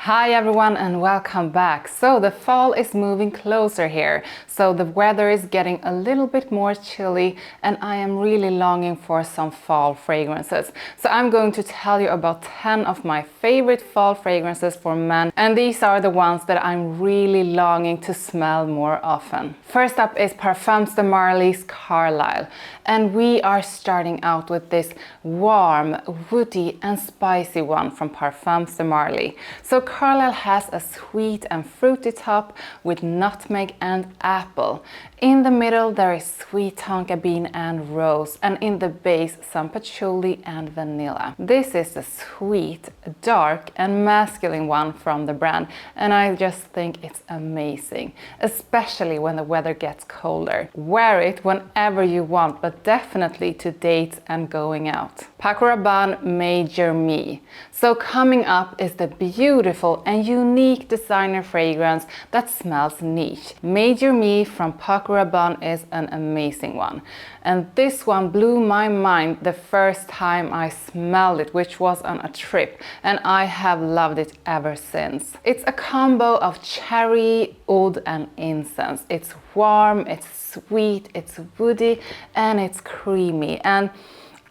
Hi everyone and welcome back. So the fall is moving closer here. So the weather is getting a little bit more chilly and I am really longing for some fall fragrances. So I'm going to tell you about 10 of my favorite fall fragrances for men, and these are the ones that I'm really longing to smell more often. First up is Parfums de Marly's Carlisle, and we are starting out with this warm, woody and spicy one from Parfums de Marly. So Carlisle has a sweet and fruity top with nutmeg and apple. In the middle there is sweet tonka bean and rose, and in the base some patchouli and vanilla. This is a sweet, dark and masculine one from the brand, and I just think it's amazing, especially when the weather gets colder. Wear it whenever you want, but definitely to dates and going out. PACO RABANNE Major Me. So coming up is the beautiful and unique designer fragrance that smells niche. Major Me from PACO RABANNE is an amazing one. And this one blew my mind the first time I smelled it, which was on a trip, and I have loved it ever since. It's a combo of cherry, oud and incense. It's warm, it's sweet, it's woody and it's creamy. And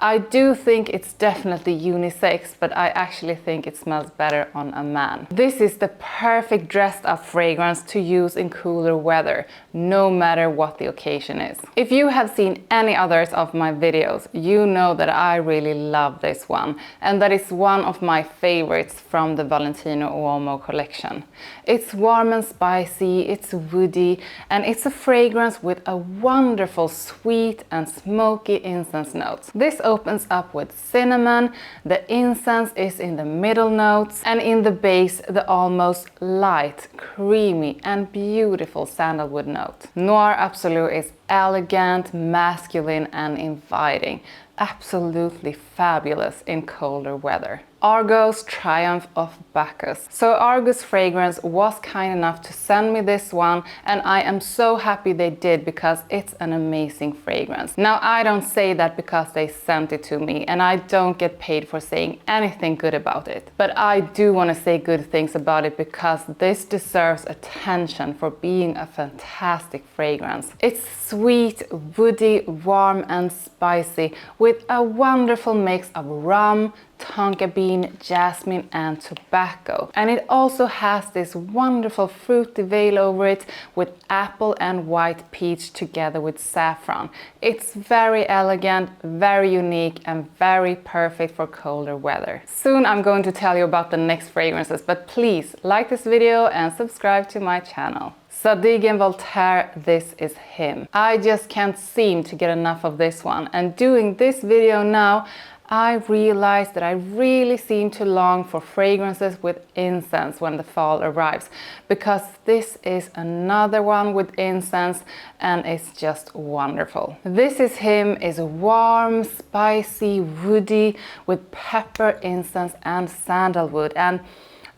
I do think it's definitely unisex, but I actually think it smells better on a man. This is the perfect dressed up fragrance to use in cooler weather, no matter what the occasion is. If you have seen any others of my videos, you know that I really love this one, and that is one of my favorites from the Valentino UOMO collection. It's warm and spicy, it's woody, and it's a fragrance with a wonderful sweet and smoky incense notes. This opens up with cinnamon, the incense is in the middle notes, and in the base the almost light, creamy and beautiful sandalwood note. Noir ABSOLU is elegant, masculine and inviting. Absolutely fabulous in colder weather. Argo's Triumph of Bacchus. So Argo's fragrance was kind enough to send me this one, and I am so happy they did because it's an amazing fragrance. Now I don't say that because they sent it to me, and I don't get paid for saying anything good about it. But I do want to say good things about it because this deserves attention for being a fantastic fragrance. It's sweet, woody, warm and spicy with a wonderful mix of rum, tonka bean, jasmine and tobacco. And it also has this wonderful fruity veil over it with apple and white peach together with saffron. It's very elegant, very unique and very perfect for colder weather. Soon I'm going to tell you about the next fragrances, but please like this video and subscribe to my channel. Zadig & Voltaire, this is him. I just can't seem to get enough of this one, and doing this video now I realized that I really seem to long for fragrances with incense when the fall arrives, because this is another one with incense and it's just wonderful. This is him is warm, spicy, woody with pepper, incense and sandalwood, and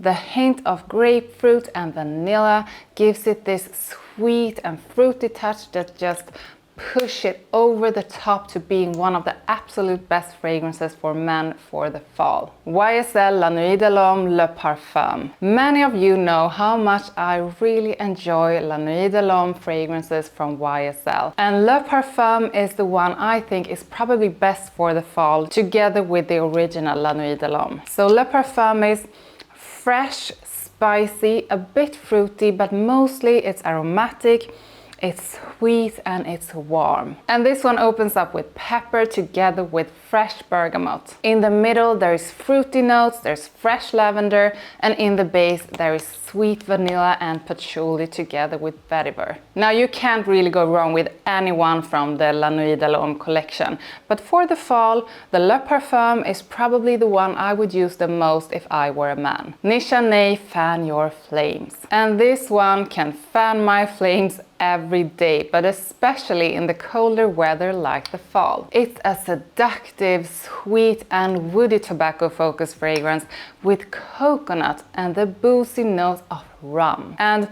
the hint of grapefruit and vanilla gives it this sweet and fruity touch that just push it over the top to being one of the absolute best fragrances for men for the fall. YSL La Nuit de l'Homme Le Parfum. Many of you know how much I really enjoy La Nuit de l'Homme fragrances from YSL. And Le Parfum is the one I think is probably best for the fall, together with the original La Nuit de l'Homme. So Le Parfum is fresh, spicy, a bit fruity, but mostly it's aromatic. It's sweet and it's warm. And this one opens up with pepper together with fresh bergamot. In the middle there is fruity notes, there's fresh lavender, and in the base there is sweet vanilla and patchouli together with vetiver. Now you can't really go wrong with anyone from the La Nuit de l'Homme collection, but for the fall the Le Parfum is probably the one I would use the most if I were a man. Nishané Fan Your Flames. And this one can fan my flames every day, but especially in the colder weather like the fall. It's a seductive, sweet and woody tobacco focused fragrance with coconut and the boozy notes of rum. And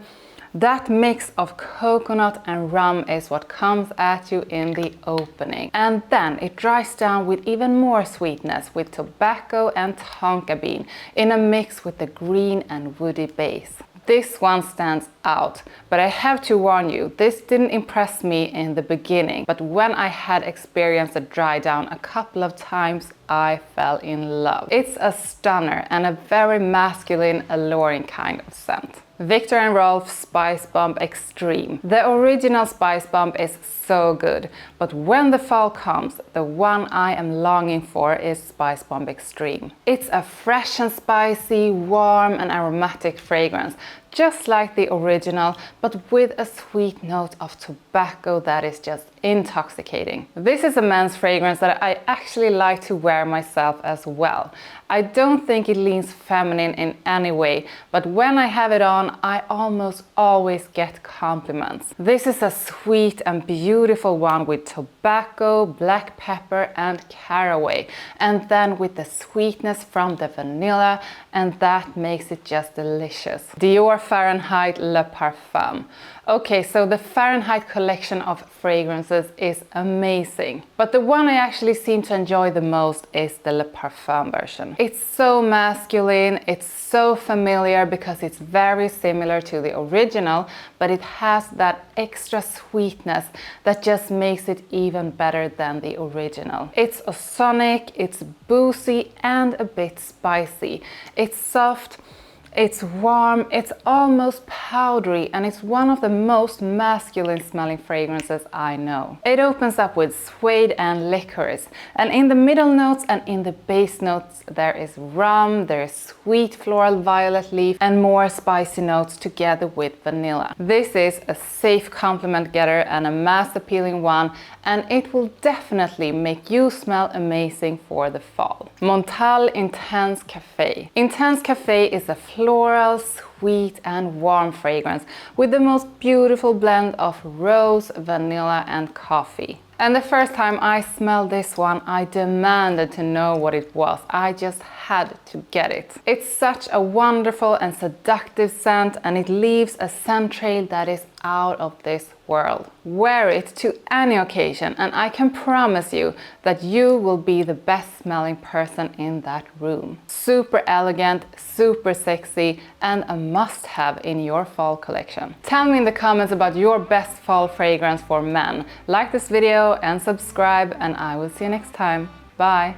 That mix of coconut and rum is what comes at you in the opening. And then it dries down with even more sweetness with tobacco and tonka bean in a mix with the green and woody base. This one stands out, but I have to warn you, this didn't impress me in the beginning, but when I had experienced a dry down a couple of times, I fell in love. It's a stunner and a very masculine, alluring kind of scent. VIKTOR and ROLF Spice Bomb Extreme. The original Spice Bomb is so good, but when the fall comes, the one I am longing for is Spice Bomb Extreme. It's a fresh and spicy, warm and aromatic fragrance, just like the original, but with a sweet note of tobacco that is just intoxicating. This is a men's fragrance that I actually like to wear myself as well. I don't think it leans feminine in any way, but when I have it on, I almost always get compliments. This is a sweet and beautiful one with tobacco, black pepper and caraway, and then with the sweetness from the vanilla, and that makes it just delicious. DIOR Fahrenheit Le Parfum. Okay, so the Fahrenheit collection of fragrances is amazing, but the one I actually seem to enjoy the most is the Le Parfum version. It's so masculine, it's so familiar because it's very similar to the original, but it has that extra sweetness that just makes it even better than the original. It's ozonic, it's boozy and a bit spicy. It's soft, it's warm, it's almost powdery, and it's one of the most masculine smelling fragrances I know. It opens up with suede and licorice, and in the middle notes and in the base notes there is rum, there is sweet floral violet leaf and more spicy notes together with vanilla. This is a safe compliment getter and a mass appealing one, and it will definitely make you smell amazing for the fall. MONTALE Intense Cafe. Intense Cafe is a floral, sweet and warm fragrance with the most beautiful blend of rose, vanilla and coffee. And the first time I smelled this one, I demanded to know what it was. I just had to get it. It's such a wonderful and seductive scent, and it leaves a scent trail that is out of this world. Wear it to any occasion and I can promise you that you will be the best smelling person in that room. Super elegant, super sexy and a must-have in your fall collection. Tell me in the comments about your best fall fragrance for men. Like this video and subscribe, and I will see you next time. Bye!